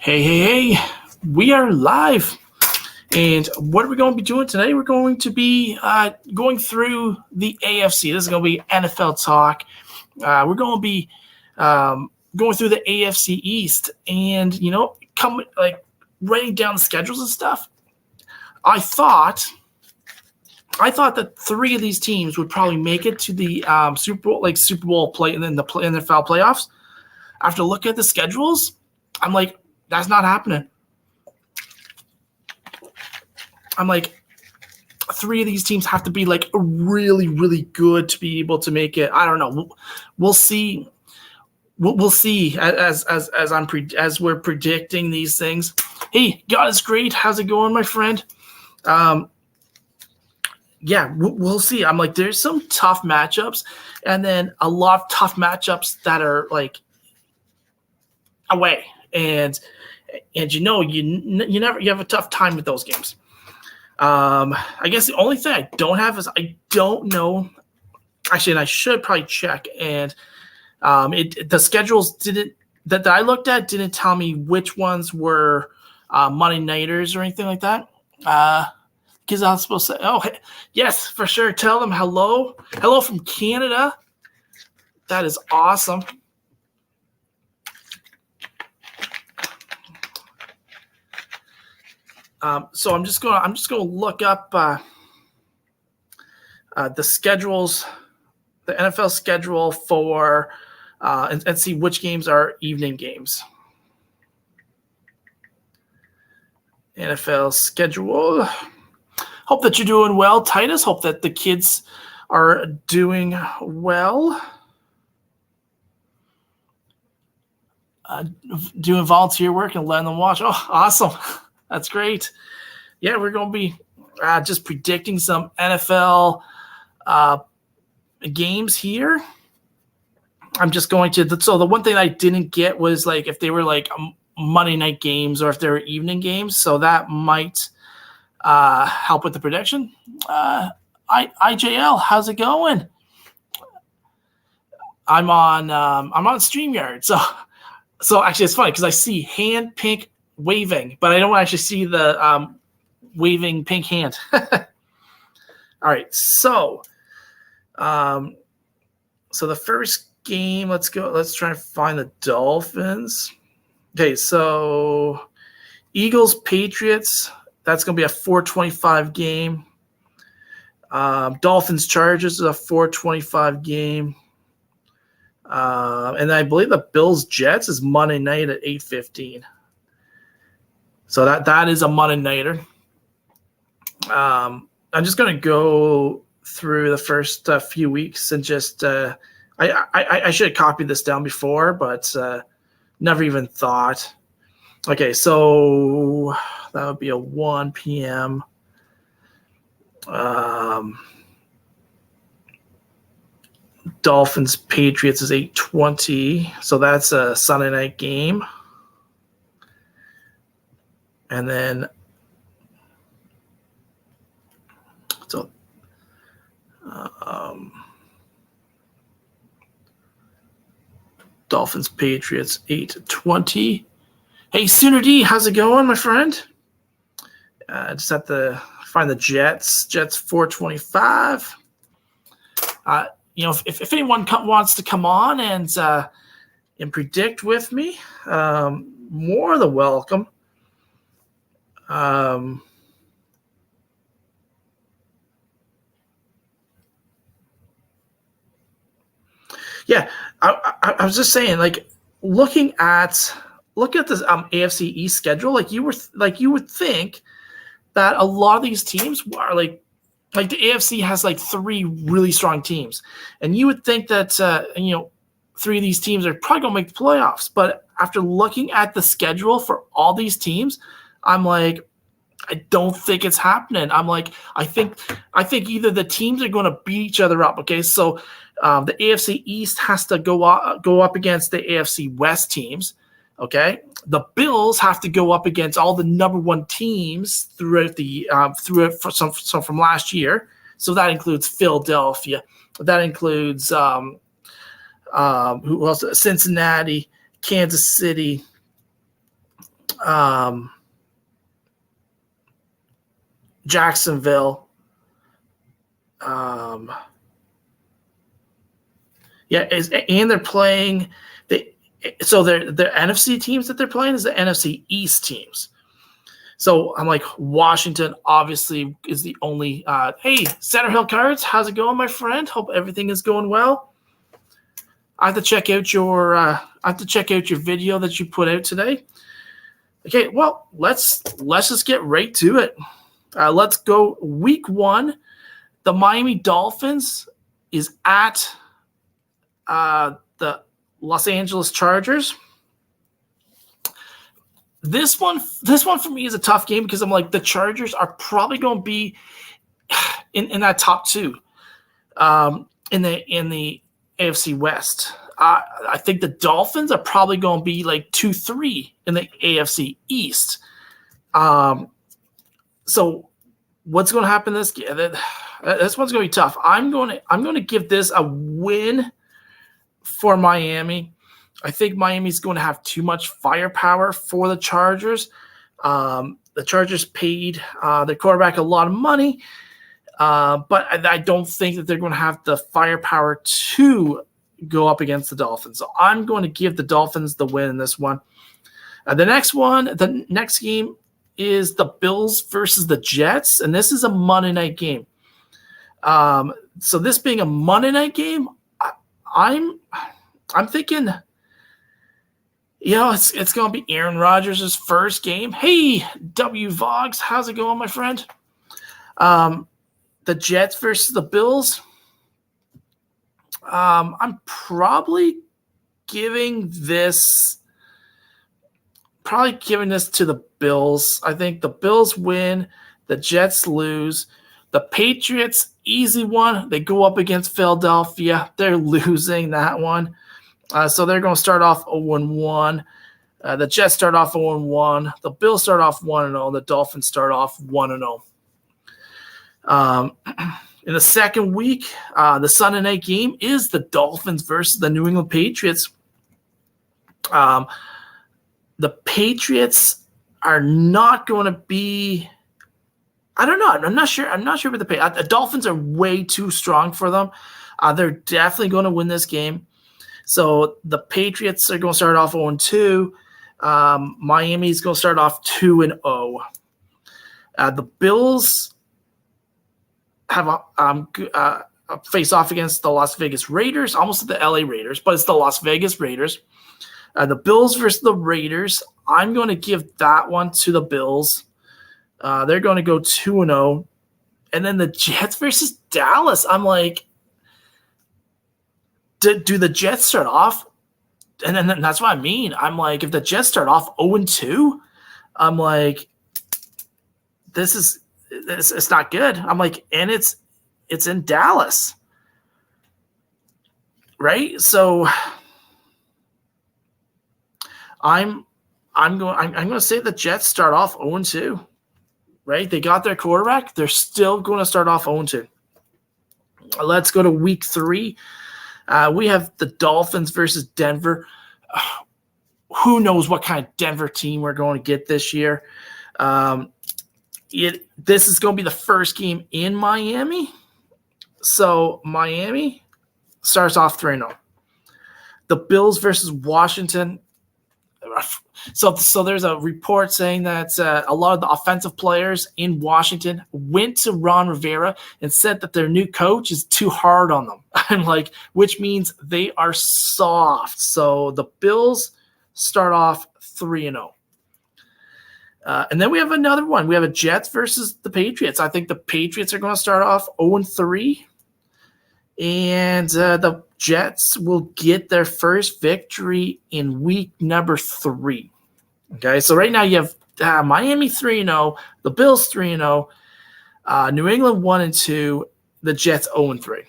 Hey, we are live. And what are we going to be doing today? We're going to be going through the AFC. This is going to be NFL talk. We're going to be going through the AFC East and, writing down the schedules and stuff. I thought that three of these teams would probably make it to the Super Bowl play and then the NFL playoffs. After looking at the schedules, I'm like, that's not happening. I'm like, three of these teams have to be like really, really good to be able to make it. I don't know. We'll see. We'll see as we're predicting these things. Hey, God is great. How's it going, my friend? Yeah, we'll see. I'm like, there's some tough matchups, and then a lot of tough matchups that are like away, and you have a tough time with those games. I guess the only thing I don't have is I don't know. Actually, and I should probably check. And the schedules that I looked at didn't tell me which ones were Monday nighters or anything like that. Because I was supposed to say, oh, hey, yes, for sure. Tell them hello from Canada. That is awesome. So I'm just gonna look up the schedules, the NFL schedule for and see which games are evening games. NFL schedule. Hope that you're doing well, Titus. Hope that the kids are doing well. Doing volunteer work and letting them watch. Oh, awesome. That's great. Yeah, we're going to be just predicting some NFL games here. I'm just going to – so the one thing I didn't get was like if they were like Monday night games or if they were evening games. So that might help with the prediction. IJL, how's it going? I'm on StreamYard. So actually it's funny because I see hand pink waving, but I don't actually see the waving pink hand. All right, so the first game, let's try and find the Dolphins. Okay, so Eagles Patriots, that's going to be a 4:25 game. Dolphins Chargers is a 4:25 game. And I believe the Bills Jets is Monday night at 8:15. So that is a Monday nighter. I'm just going to go through the first few weeks and just I should have copied this down before, but never even thought. Okay, so that would be a 1 p.m. Dolphins Patriots is 8:20, so that's a Sunday night game. And then, Dolphins Patriots 8:20. Hey, Sooner D, how's it going, my friend? Just have to find the Jets. Jets 4:25. If anyone wants to come on and predict with me, more than welcome. Yeah, I was just saying, like, looking at this AFC East schedule, like you would think that a lot of these teams are like the AFC has like three really strong teams, and you would think that three of these teams are probably gonna make the playoffs. But after looking at the schedule for all these teams, I'm like, I don't think it's happening. I'm like, I think either the teams are going to beat each other up. Okay, so the AFC East has to go up against the AFC West teams. Okay, the Bills have to go up against all the number one teams throughout from last year. So that includes Philadelphia. That includes who else? Cincinnati, Kansas City. Jacksonville. And they're playing so the NFC teams that they're playing is the NFC East teams. So I'm like, Washington obviously is the only. Hey, Center Hill Cards, how's it going, my friend? Hope everything is going well. I have to check out your video that you put out today. Okay, well, let's just get right to it. Let's go week 1. The Miami Dolphins is at the Los Angeles Chargers. This one for me is a tough game because I'm like, the Chargers are probably going to be in that top 2 in the AFC West. I think the Dolphins are probably going to be like 2-3 in the AFC East. So what's going to happen this game? This one's going to be tough. I'm going to give this a win for Miami. I think Miami's going to have too much firepower for the Chargers. The Chargers paid their quarterback a lot of money, but I don't think that they're going to have the firepower to go up against the Dolphins. So I'm going to give the Dolphins the win in this one. The next game is the Bills versus the Jets, and this is a Monday night game. So this being a Monday night game, I'm thinking, it's going to be Aaron Rodgers' first game. Hey, W Vogs, how's it going, my friend? The Jets versus the Bills. I'm probably giving this to the Bills. I think the Bills win, the Jets lose. The Patriots, easy one. They go up against Philadelphia. They're losing that one. So they're going to start off 0-1. The Jets start off 0-1. The Bills start off 1-0. The Dolphins start off 1-0. In the second week, the Sunday night game is the Dolphins versus the New England Patriots. The Patriots are not going to be. I don't know. I'm not sure. I'm not sure about the Dolphins are way too strong for them. They're definitely going to win this game. So the Patriots are going to start off 0-2. Miami's going to start off 2-0. The Bills have a face off against the Las Vegas Raiders, almost the LA Raiders, but it's the Las Vegas Raiders. The Bills versus the Raiders, I'm going to give that one to the Bills. They're going to go 2-0. And then the Jets versus Dallas, I'm like, do the Jets start off? And then that's what I mean. I'm like, if the Jets start off 0-2, I'm like, it's not good. I'm like, and it's in Dallas, right? So I'm going to say the Jets start off 0-2, right? They got their quarterback. They're still going to start off 0-2. Let's go to week 3. We have the Dolphins versus Denver. Who knows what kind of Denver team we're going to get this year? This is going to be the first game in Miami. So Miami starts off 3-0. The Bills versus Washington. So there's a report saying that a lot of the offensive players in Washington went to Ron Rivera and said that their new coach is too hard on them. I'm like, which means they are soft. So the Bills start off 3-0. And then we have another one. We have a Jets versus the Patriots. I think the Patriots are going to start off 0-3. And the Jets will get their first victory in week number 3. Okay, so right now you have Miami 3-0, the Bills 3-0, New England 1-2, the Jets 0-3.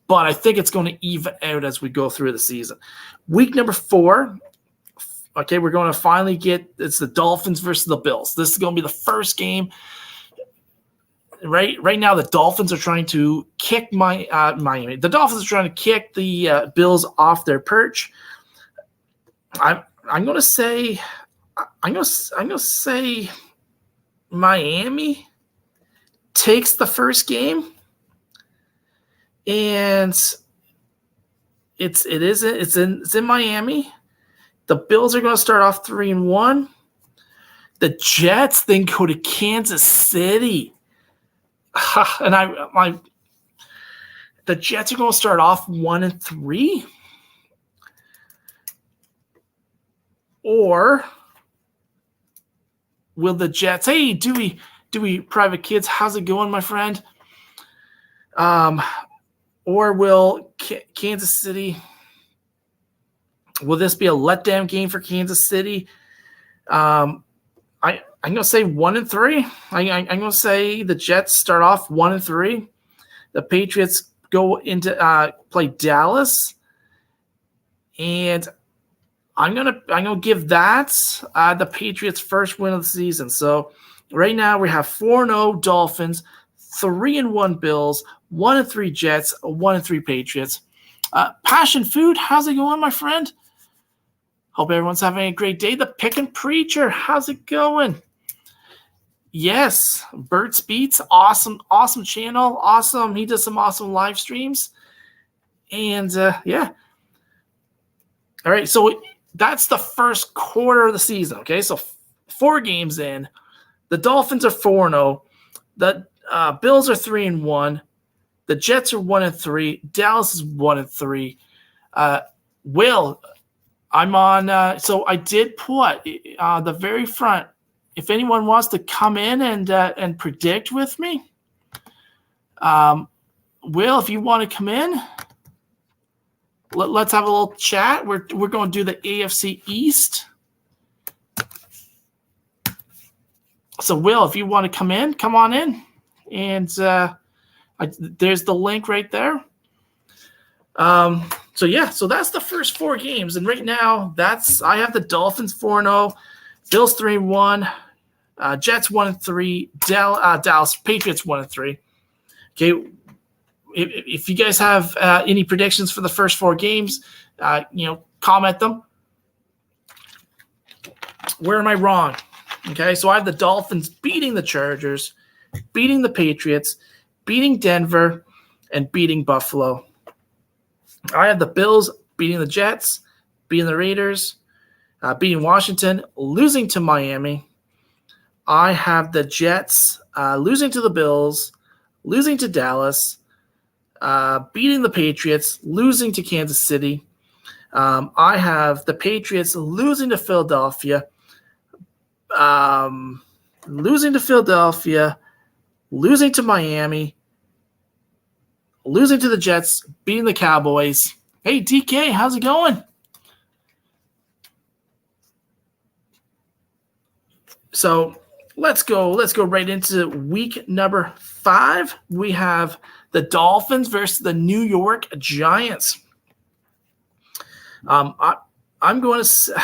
But I think it's going to even out as we go through the season. Week number 4, okay, we're going to finally it's the Dolphins versus the Bills. This is going to be the first game. Right now, the Dolphins are trying to kick Miami. The Dolphins are trying to kick the Bills off their perch. I'm going to say I'm gonna say Miami takes the first game, and it's in Miami. The Bills are going to start off 3-1. The Jets then go to Kansas City, and the Jets are going to start off 1-3, or will the Jets? Hey, Dewey, private kids, how's it going, my friend? Or will Kansas City? Will this be a letdown game for Kansas City? I'm going to say 1-3. I'm going to say the Jets start off 1-3. The Patriots go into play Dallas, and I'm gonna give that the Patriots' first win of the season. So right now we have 4-0 Dolphins, 3-1 Bills, 1-3 Jets, 1-3 Patriots. Passion Food, how's it going, my friend? Hope everyone's having a great day. The Pickin' Preacher, how's it going? Yes, Bert's Beats, awesome channel, awesome. He does some awesome live streams, and yeah. All right, so that's the first quarter of the season. Okay, so 4 games in, the Dolphins are 4-0, the Bills are 3-1, the Jets are 1-3, Dallas is 1-3. Will, I'm on. So I did put the very front. If anyone wants to come in and predict with me, Will, if you want to come in, let's have a little chat. We're going to do the AFC East. So Will, if you want to come in, come on in, and there's the link right there. So yeah, so that's the first 4 games, and right now I have the Dolphins 4-0, Bills 3-1. Jets 1-3, Dallas Patriots 1-3. Okay, if you guys have any predictions for the first 4 games, comment them. Where am I wrong? Okay, so I have the Dolphins beating the Chargers, beating the Patriots, beating Denver, and beating Buffalo. I have the Bills beating the Jets, beating the Raiders, beating Washington, losing to Miami. I have the Jets losing to the Bills, losing to Dallas, beating the Patriots, losing to Kansas City. I have the Patriots losing to Philadelphia, losing to Miami, losing to the Jets, beating the Cowboys. Hey, DK, how's it going? So let's go right into week number 5. We have the Dolphins versus the New York Giants. I'm going to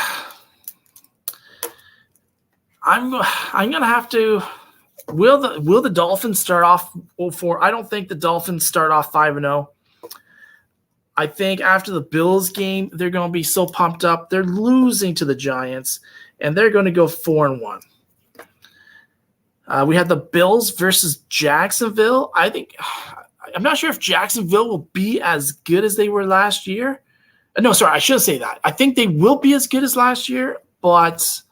have to. Will the Dolphins start off 0-4? I don't think the Dolphins start off 5-0. I think after the Bills game, they're going to be so pumped up. They're losing to the Giants, and they're going to go 4-1. We have the Bills versus Jacksonville. I'm not sure if Jacksonville will be as good as they were last year. No, sorry, I shouldn't say that. I think they will be as good as last year, but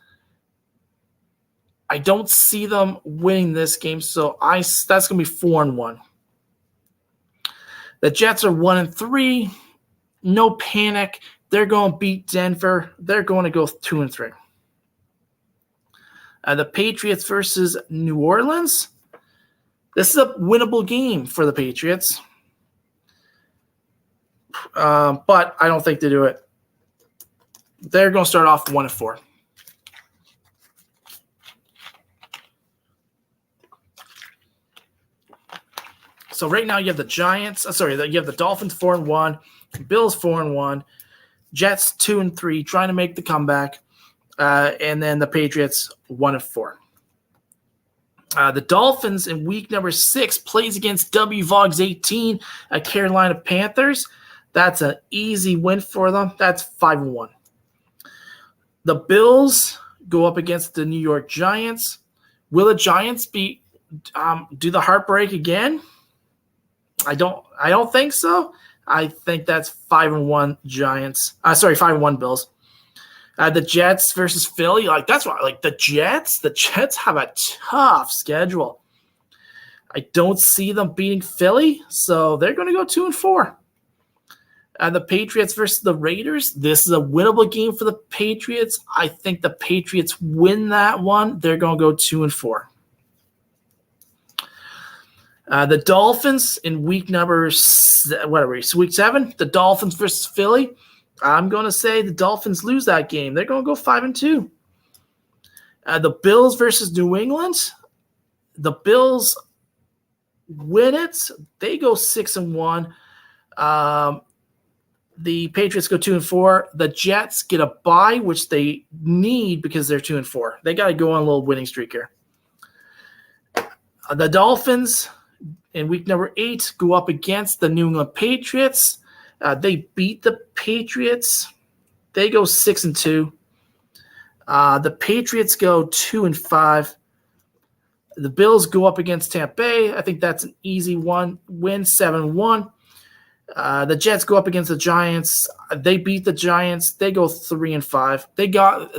I don't see them winning this game. So that's going to be 4-1. The Jets are 1-3. No panic. They're going to beat Denver. They're going to go 2-3. The Patriots versus New Orleans. This is a winnable game for the Patriots. But I don't think they do it. They're going to start off 1-4. So right now you have the Giants. You have the Dolphins 4-1, Bills 4-1, Jets 2-3, trying to make the comeback. And then the Patriots 1-4. The Dolphins in week number 6 plays against WVOGs 18 at Carolina Panthers. That's an easy win for them. That's 5-1. The Bills go up against the New York Giants. Will the Giants do the heartbreak again? I don't think so. I think that's 5-1 Giants. 5-1 Bills. The Jets versus Philly. That's why. The Jets. The Jets have a tough schedule. I don't see them beating Philly, so they're going to go 2-4. The Patriots versus the Raiders. This is a winnable game for the Patriots. I think the Patriots win that one. They're going to go 2-4. The Dolphins in week 7. The Dolphins versus Philly. I'm going to say the Dolphins lose that game. They're going to go 5-2. The Bills versus New England. The Bills win it. They go 6-1. The Patriots go 2-4. The Jets get a bye, which they need because they're 2-4. They got to go on a little winning streak here. The Dolphins in week 8 go up against the New England Patriots. They beat the Patriots. They go 6-2. The Patriots go 2-5. The Bills go up against Tampa Bay. I think that's an easy win, 7-1. The Jets go up against the Giants. They beat the Giants. They go 3-5. They got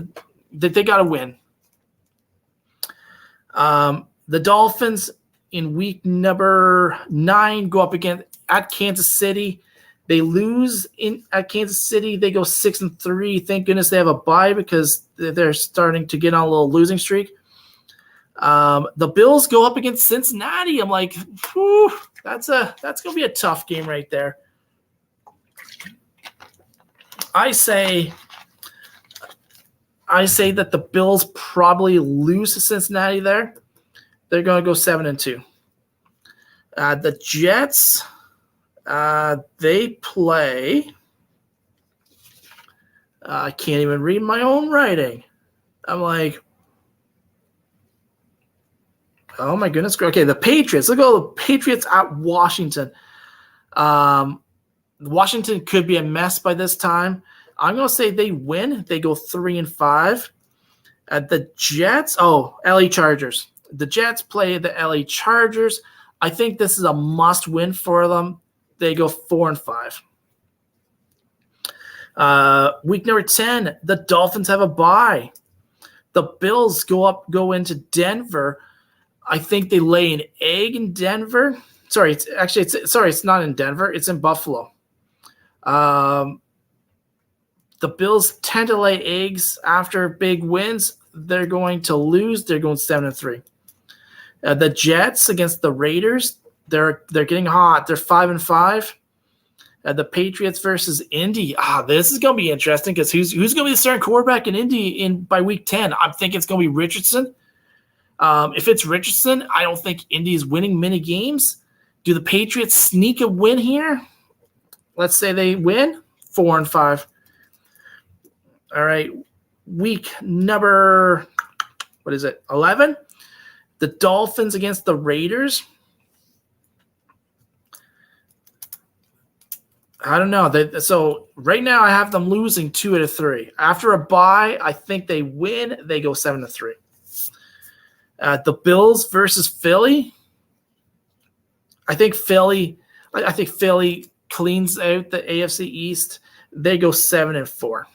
to win. The Dolphins in week 9 go up at Kansas City. They lose at Kansas City. They go 6-3. Thank goodness they have a bye because they're starting to get on a little losing streak. The Bills go up against Cincinnati. I'm like, whew, that's going to be a tough game right there. I say that the Bills probably lose to Cincinnati there. They're going to go 7-2. The Jets, they play. I can't even read my own writing. I'm like, oh my goodness. Okay, the Patriots. Look at the Patriots at Washington. Washington could be a mess by this time. I'm going to say they win. They go 3-5. The Jets. LA Chargers. The Jets play the LA Chargers. I think this is a must-win for them. They go 4-5. Week 10, the Dolphins have a bye. The Bills go into Denver. I think they lay an egg in Denver. It's not in Denver. It's in Buffalo. The Bills tend to lay eggs after big wins. They're going to lose. They're going 7-3. The Jets against the Raiders. They're getting hot. They're 5-5. The Patriots versus Indy. This is going to be interesting because who's going to be the starting quarterback in Indy by week 10? I'm thinking it's going to be Richardson. If it's Richardson, I don't think Indy is winning many games. Do the Patriots sneak a win here? Let's say they win 4-5. All right, week 11. The Dolphins against the Raiders. I don't know. So right now I have them losing 2 out of 3. After a bye, I think they win. They go 7-3. The Bills versus Philly. I think Philly cleans out the AFC East. They go 7-4.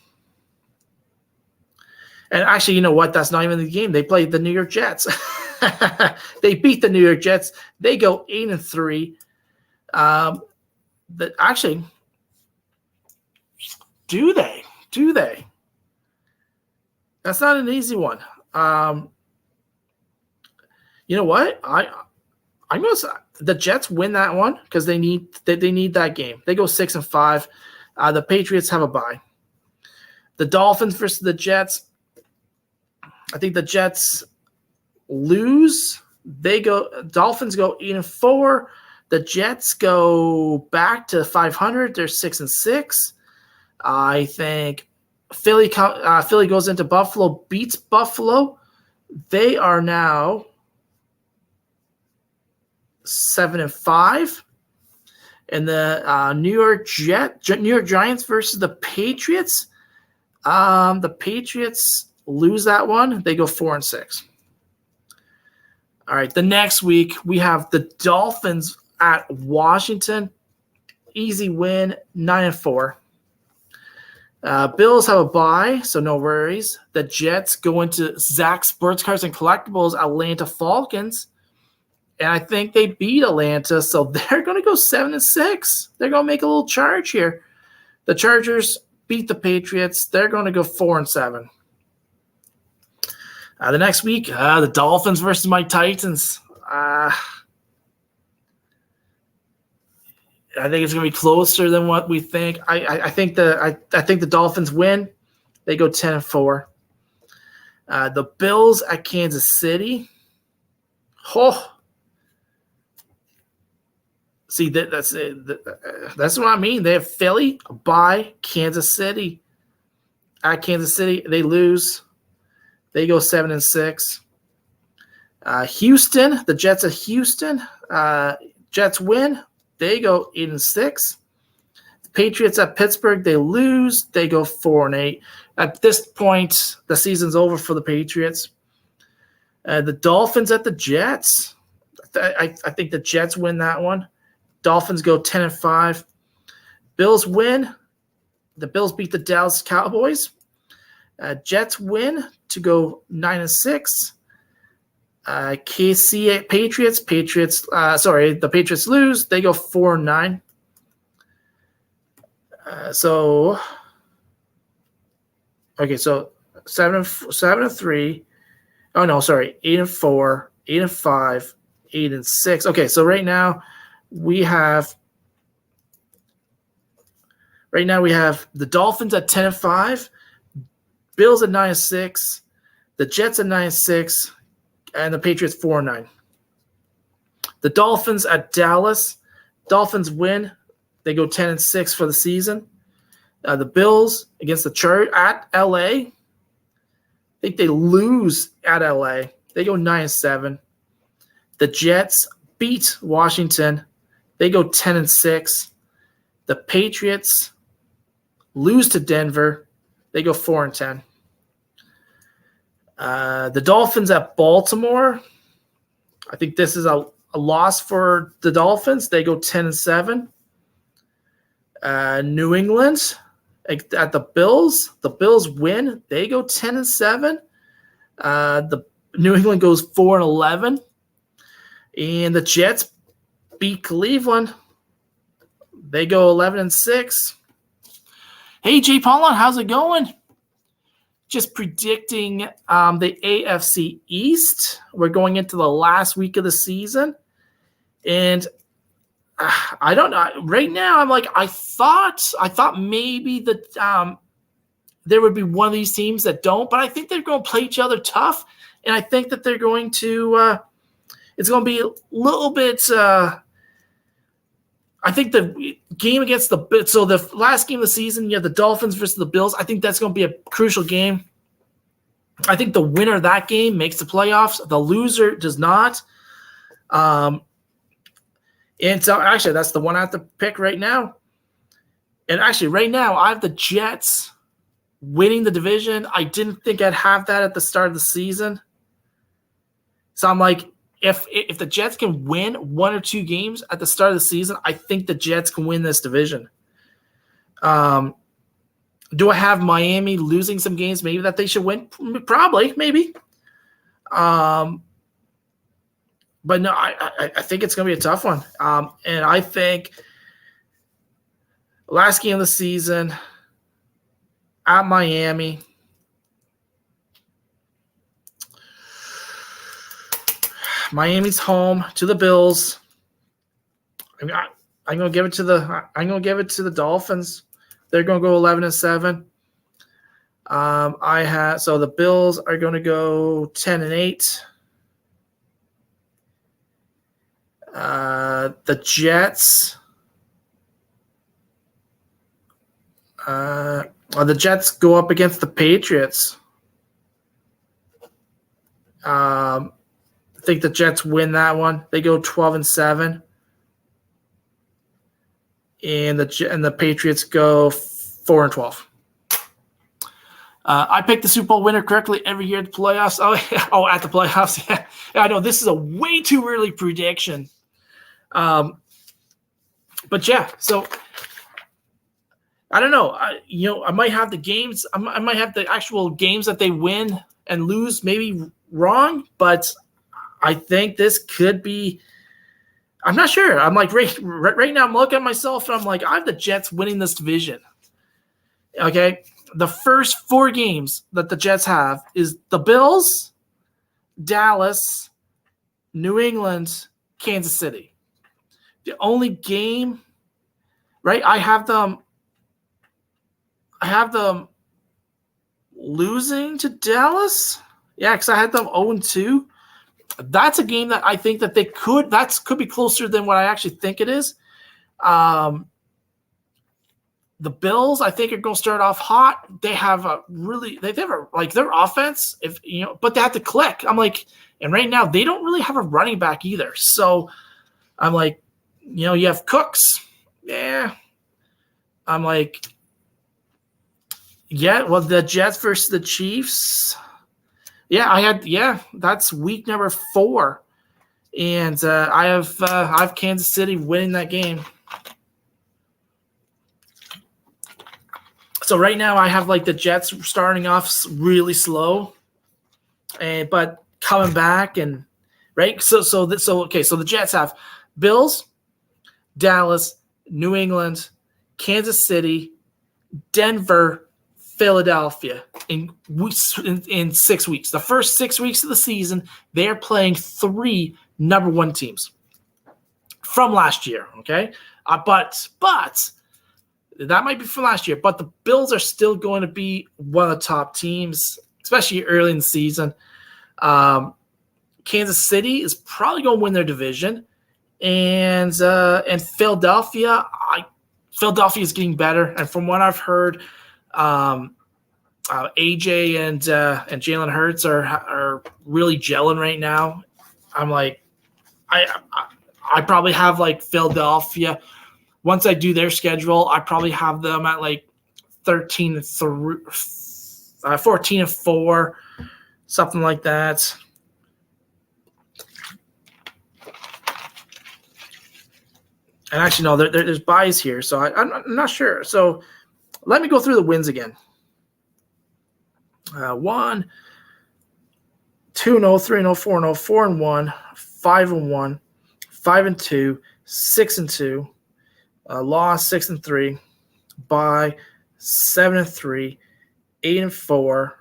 And actually, you know what? That's not even the game. They played the New York Jets. They beat the New York Jets. They go 8-3. Actually, do they? That's not an easy one. You know what? I'm going to say the Jets win that one because they need that game. They go 6-5. The Patriots have a bye. The Dolphins versus the Jets. I think the Jets lose. Dolphins go 8-4. The Jets go back to 500. They're 6-6. I think Philly goes into Buffalo, beats Buffalo. They are now 7-5. And the New York Giants versus the Patriots. The Patriots, lose that one. They go 4-6. All right, the next week we have the Dolphins at Washington. Easy win, 9-4. Bills have a bye, so no worries. The Jets go into Zach Sports Cars and Collectibles, Atlanta Falcons. And I think they beat Atlanta, so they're going to go 7-6. They're going to make a little charge here. The Chargers beat the Patriots. They're going to go 4-7. The next week, the Dolphins versus my Titans. I think it's going to be closer than what we think. I think the Dolphins win. They go 10-4. The Bills at Kansas City. Oh. See, that's what I mean. They have Philly by Kansas City. At Kansas City, they lose. They go 7-6. Houston, the Jets at Houston. Jets win. They go 8-6. The Patriots at Pittsburgh, they lose. They go 4-8. At this point, the season's over for the Patriots. The Dolphins at the Jets. I think the Jets win that one. Dolphins go 10-5. Bills win. The Bills beat the Dallas Cowboys. Jets win to go 9-6. KC Patriots. The Patriots lose. They go 4-9. So 7-3. Oh no, sorry, 8-4, 8-5, 8-6. Okay, so right now we have the Dolphins at 10-5, Bills at 9-6, the Jets at 9-6, and the Patriots 4-9. The Dolphins at Dallas. Dolphins win. They go 10-6 for the season. The Bills against the Chargers at LA. I think they lose at LA. They go 9-7. The Jets beat Washington. They go 10-6. The Patriots lose to Denver. They go 4-10. The Dolphins at Baltimore. I think this is a loss for the Dolphins. They go 10-7. New England at the Bills. The Bills win. They go 10-7. The New England goes 4-11. And the Jets beat Cleveland. They go 11-6. Hey, Jay Paulon, how's it going? Just predicting the AFC East. We're going into the last week of the season. And I don't know. Right now, I'm like, I thought maybe that there would be one of these teams that don't, but I think they're going to play each other tough. And I think that they're going to it's going to be a little bit I think the game against the last game of the season, you have the Dolphins versus the Bills. I think that's going to be a crucial game. I think the winner of that game makes the playoffs. The loser does not. And so actually, that's the one I have to pick right now. And actually, right now, I have the Jets winning the division. I didn't think I'd have that at the start of the season. So I'm like, if the Jets can win one or two games at the start of the season, I think the Jets can win this division. Do I have Miami losing some games maybe that they should win? Probably, maybe. But no, I think it's going to be a tough one. And I think last game of the season at Miami – Miami's home to the Bills. I'm going to give it to the Dolphins. They're going to go 11-7. So the Bills are going to go 10-8. The Jets. The Jets go up against the Patriots. I think the Jets win that one. They go 12-7. And the Patriots go 4-12. I picked the Super Bowl winner correctly every year at the playoffs. At the playoffs. Yeah, I know this is a way too early prediction. But yeah, so I don't know. I might have the games. I might have the actual games that they win and lose maybe wrong, but I think this could be. I'm not sure. I'm like right now. I'm looking at myself and I'm like, I have the Jets winning this division. Okay, the first 4 games that the Jets have is the Bills, Dallas, New England, Kansas City. The only game, right? I have them losing to Dallas. Yeah, because I had them 0-2. That's a game that I think that they could. That could be closer than what I actually think it is. The Bills, I think, are going to start off hot. They have their offense, but they have to click. I'm like, and right now they don't really have a running back either. So I'm like, you have Cooks. Yeah. I'm like, yeah, well, the Jets versus the Chiefs. Yeah, that's week number 4. And I have Kansas City winning that game. So right now I have like the Jets starting off really slow, but coming back and right. So the Jets have Bills, Dallas, New England, Kansas City, Denver, Philadelphia in 6 weeks. The first 6 weeks of the season, they are playing 3 number 1 teams from last year. Okay, but that might be from last year, but the Bills are still going to be one of the top teams, especially early in the season. Kansas City is probably going to win their division, and Philadelphia is getting better. And from what I've heard, AJ and Jalen Hurts are really gelling right now. I'm like, I probably have like Philadelphia. Once I do their schedule, I probably have them at like 14-4, something like that. And actually, no, there's buys here, so I'm not sure. So let me go through the wins again. 1, 2-0, 3-0, 4-0, 4-1, 5-1, 5-2, 6-2. Loss 6-3, bye 7-3, 8-4,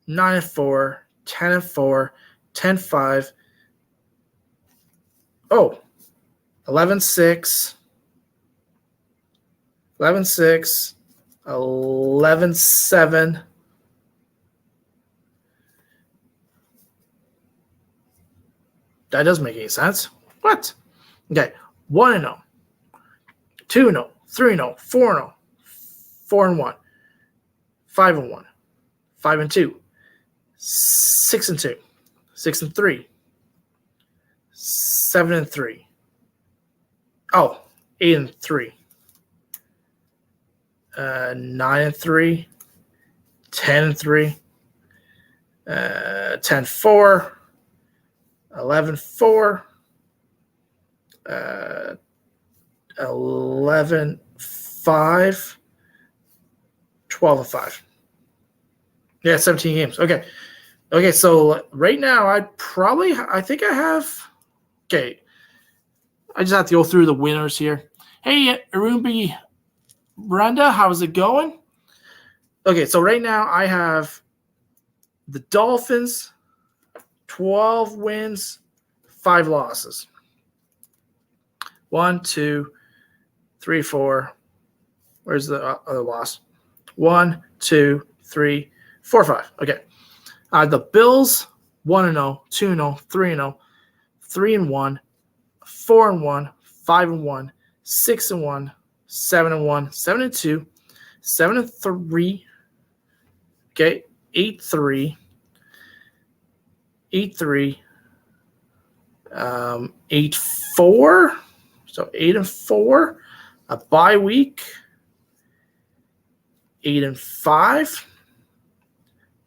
9-4, 10-4, 10-5. 11-6, 11-6, 11-7. That doesn't make any sense. What? Okay, 1-0. 2-0, 3-0, 4-0, 4-1, 5-1, 5-2, 6-2, 6-3, 7-3. 8-3, 9-3, 10-3, 10-4, 11-4, 11-5, 12-5. Yeah, 17 games. Okay, so right now I think I have. Okay, I just have to go through the winners here. Hey, Arumbi Brenda, how's it going? Okay, so right now I have the Dolphins, 12 wins, 5 losses. 1, 2, 3, 4. Where's the other loss? 1, 2, 3, 4, 5. Okay. The Bills, 1-0, 2-0, 3-0, 3-1, 4-1, 5-1, 6-1, 7-1, 7-2, 7-3. Okay, 8-3, 8-3, 8-4. So 8-4, a bye week. 8-5,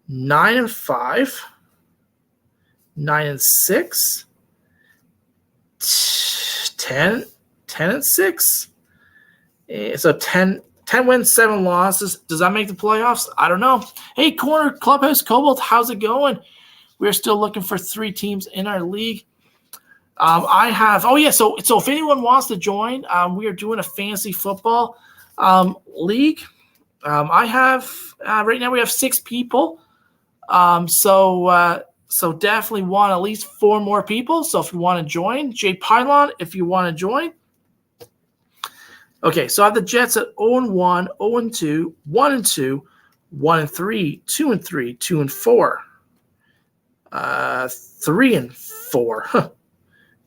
9-5, 9-6, 10-6. So 10 wins, 7 losses. Does that make the playoffs? I don't know. Hey, Corner Clubhouse Cobalt, how's it going? We're still looking for 3 teams in our league. I have. Oh yeah. So if anyone wants to join, we are doing a fantasy football league. I have right now we have 6 people. So definitely want at least 4 more people. So if you want to join, Jay Pylon, if you want to join. Okay, so I have the Jets at 0-1, 0-2, 1-2, 1-3, 2-3, 2-4, 3-4,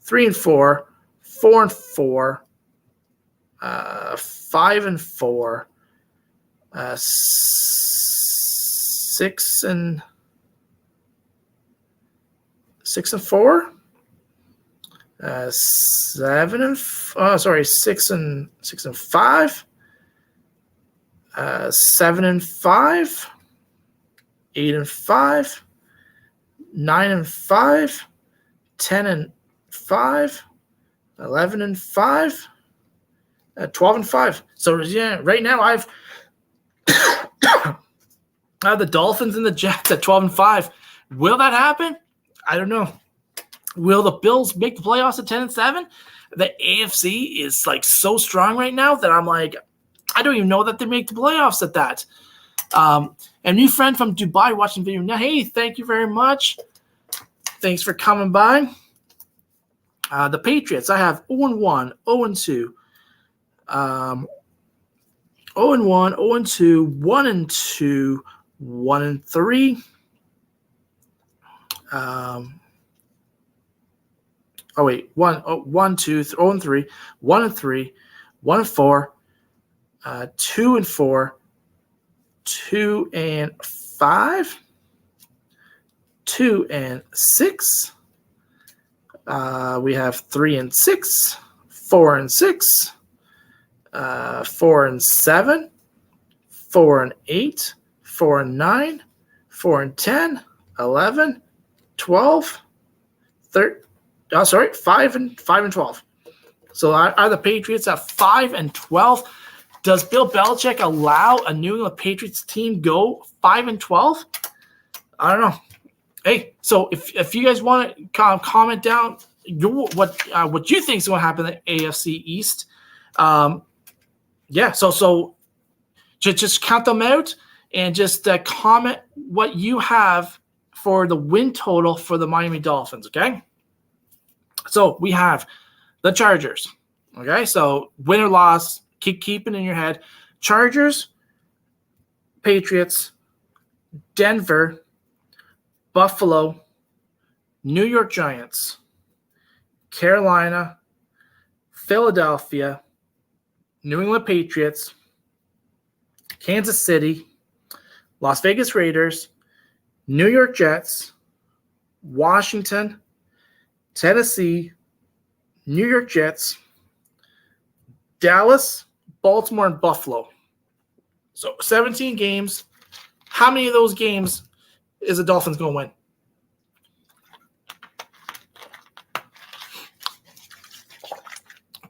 3-4, 4-4, 5-4, 6-4, 6-5, 7-5, 8-5, 9-5, 10-5, 11-5, 12-5. So yeah, right now I have the Dolphins and the Jets at 12-5. Will that happen? I don't know. Will the Bills make the playoffs at 10-7? The AFC is like so strong right now that I'm like, I don't even know that they make the playoffs at that. A new friend from Dubai watching video now. Hey, thank you very much. Thanks for coming by. The Patriots, I have 0-1, 0-2, 0-1, 0-2, 1-2, 1-3. 0-3, 1-3, 1-4, 2-4, 2-5, 2-6. We have 3-6, 4-6, 4-7, 4-8, 4-9, 4-10, 11, 12, 13. 5-12. So are the Patriots at 5-12? Does Bill Belichick allow a New England Patriots team go 5-12? I don't know. Hey, so if you guys want to comment down what you think is going to happen in the AFC East, So just count them out and just comment what you have for the win total for the Miami Dolphins. Okay. So we have the Chargers. Okay, so win or loss, keep it in your head. Chargers, Patriots, Denver, Buffalo, New York Giants, Carolina, Philadelphia, New England Patriots, Kansas City, Las Vegas Raiders, New York Jets, Washington, Tennessee, New York Jets, Dallas, Baltimore, and Buffalo. So 17 games. How many of those games is the Dolphins going to win?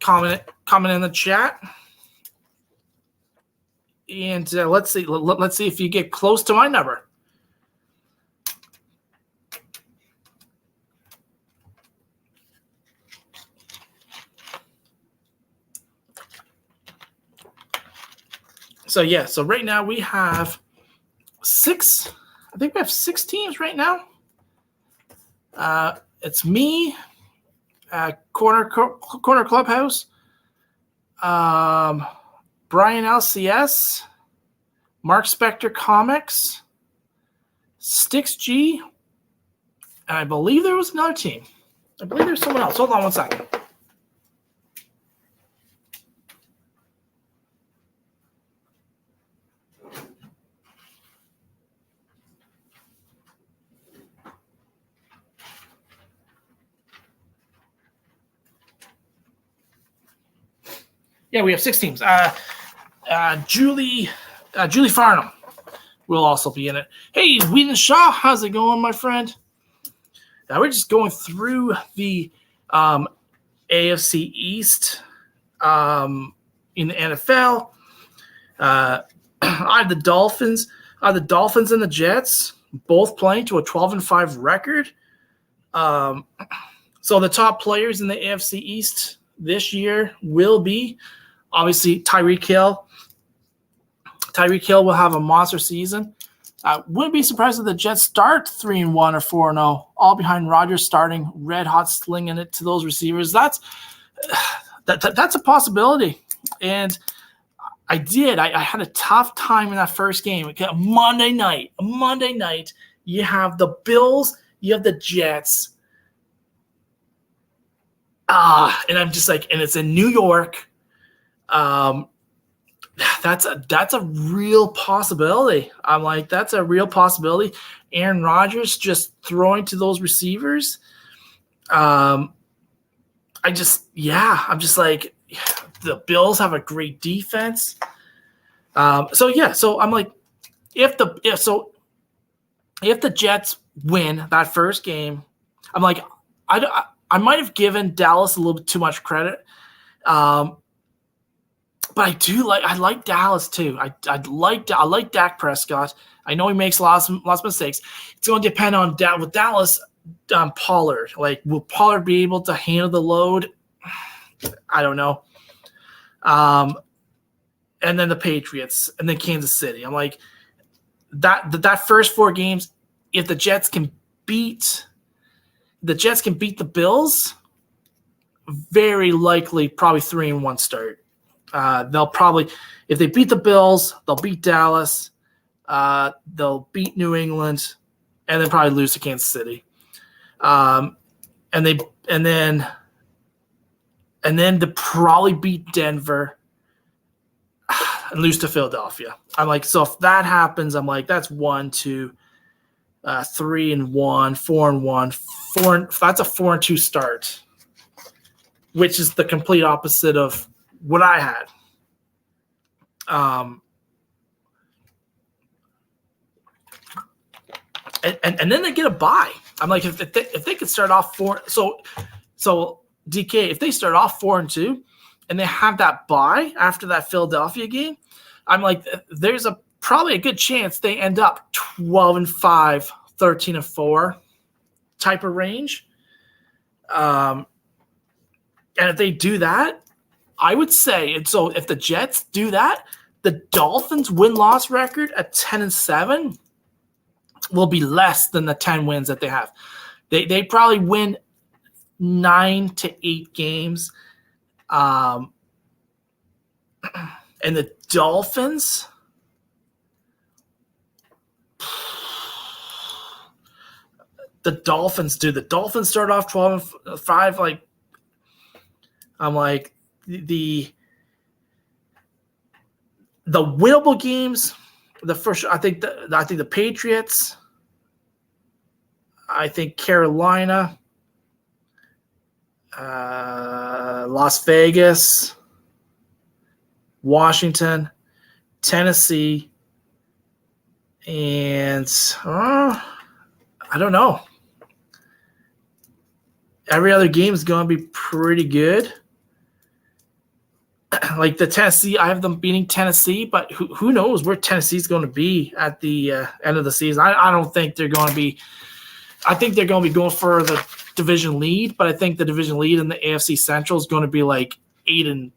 Comment in the chat. And let's see if you get close to my number. So right now we have 6. I think we have 6 teams right now. It's me, Corner Clubhouse, Brian LCS, Mark Spector Comics, Sticks G, and I believe there was another team. I believe there's someone else. Hold on one second. Yeah, we have 6 teams. Julie Farnham will also be in it. Hey, Whedon Shaw, how's it going, my friend? Now we're just going through the AFC East in the NFL. I have the Dolphins. The Dolphins and the Jets both playing to a 12-5 record. So the top players in the AFC East this year will be obviously Tyreek Hill. Tyreek Hill will have a monster season. Wouldn't be surprised if the Jets start 3-1 or 4-0, all behind Rodgers starting red hot, slinging it to those receivers. That's a possibility. And I had a tough time in that first game. Monday night, you have the Bills, you have the Jets. And I'm just like, and it's in New York. That's a real possibility. I'm like, that's a real possibility. Aaron Rodgers just throwing to those receivers. I'm just like, the Bills have a great defense. So I'm like, if the Jets win that first game, I'm like, I might have given Dallas a little bit too much credit. But I like Dallas too. I like Dak Prescott. I know he makes lots of mistakes. It's going to depend on with Dallas, Pollard. Like, will Pollard be able to handle the load? I don't know. And then the Patriots, and then Kansas City. I'm like, that first 4 games, if the Jets can beat the Bills, very likely probably 3-1 start. They'll probably, if they beat the Bills, they'll beat Dallas, they'll beat New England, and then probably lose to Kansas City. And then they probably beat Denver and lose to Philadelphia. I'm like, so if that happens, I'm like, that's 1, 2, 3-1, 4-1, that's a 4-2 start, which is the complete opposite of what I had. And then they get a bye. I'm like, if they could start off 4, so DK, if they start off 4-2 and they have that bye after that Philadelphia game, I'm like, there's probably a good chance they end up 12-5, 13-4 type of range. And if they do that, I would say, and so if the Jets do that, the Dolphins win-loss record at 10-7 will be less than the 10 wins that they have. They probably win 9 to 8 games. And the Dolphins, the Dolphins start off 12-5. Like, I'm like, the winnable games, the first, I think the Patriots, I think Carolina, Las Vegas, Washington, Tennessee, and I don't know. Every other game is going to be pretty good. Like the Tennessee, I have them beating Tennessee, but who knows where Tennessee's going to be at the end of the season. I don't think they're going to be – I think they're going to be going for the division lead, but I think the division lead in the AFC Central is going to be like 9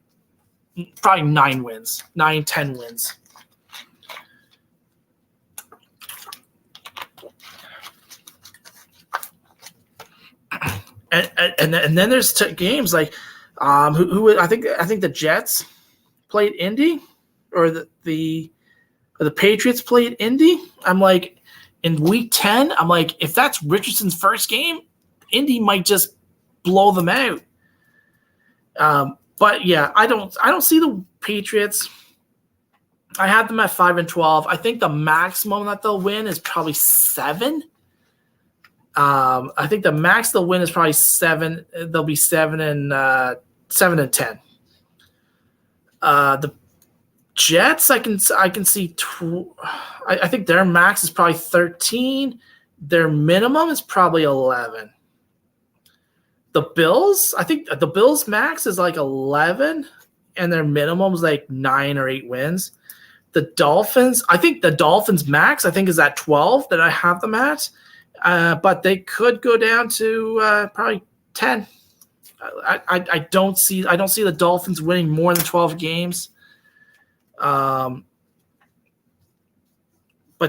wins, 9, 10 wins. And then there's games like who I think the Jets played Indy, or the Patriots played Indy. I'm like, in week 10, I'm like, if that's Richardson's first game, Indy might just blow them out. But yeah, I don't see the Patriots. I had them at 5-12. I think the maximum that they'll win is probably 7. I think the max they'll win is probably 7. They'll be 7-10. Jets, I can see. I think their max is probably 13. Their minimum is probably 11. The Bills, I think the Bills max is like 11, and their minimum is like 9 or 8 wins. The Dolphins, I think the Dolphins max, I think is at 12 that I have them at, but they could go down to probably 10. I don't see the Dolphins winning more than 12 games. But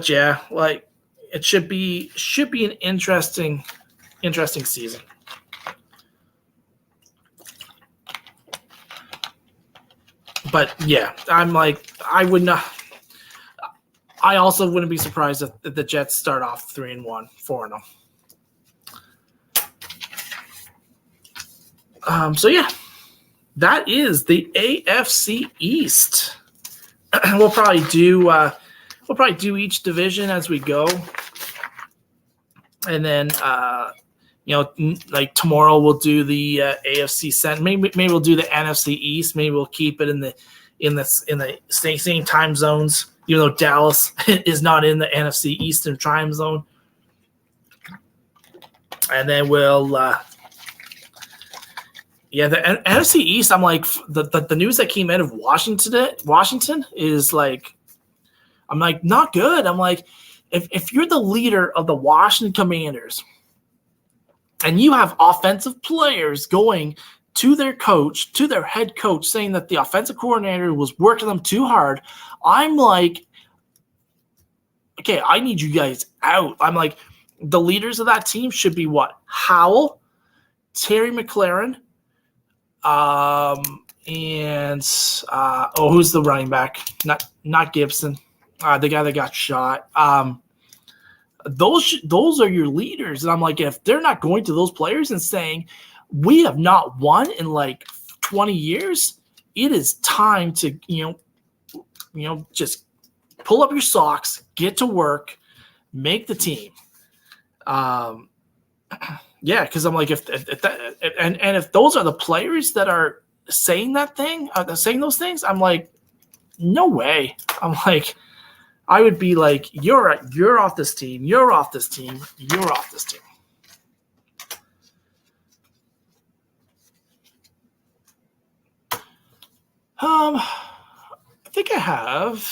yeah, like it should be an interesting season. But yeah, I'm like, I would not. I also wouldn't be surprised if the Jets start off 3-1, 4-0. So yeah, that is the AFC East. We'll probably do each division as we go, and then like tomorrow we'll do the AFC Central. Maybe we'll do the NFC East. Maybe we'll keep it in the same time zones, even though Dallas is not in the NFC Eastern time zone. And then we'll the NFC East. I'm like the news that came out of Washington is like, I'm like, not good. I'm like, if you're the leader of the Washington Commanders and you have offensive players going to their head coach, saying that the offensive coordinator was working them too hard, I'm like, okay, I need you guys out. I'm like, the leaders of that team should be what? Howell, Terry McLaurin, and who's the running back? Not Gibson, the guy that got shot. Those are your leaders, and I'm like, if they're not going to those players and saying, we have not won in like 20 years, it is time to just pull up your socks, get to work, make the team. Yeah, because I'm like, if those are the players that are saying saying those things, I'm like, no way. I'm like, I would be like, you're off this team, you're off this team, you're off this team. I think I have.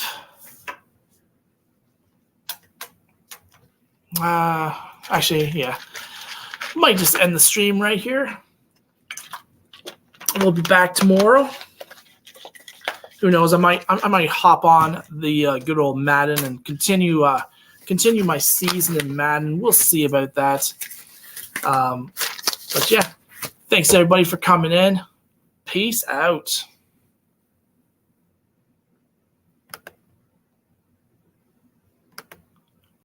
Actually, yeah. Might just end the stream right here. We'll be back tomorrow. Who knows? I might hop on the good old Madden and continue my season in Madden. We'll see about that. But yeah, thanks everybody for coming in. Peace out.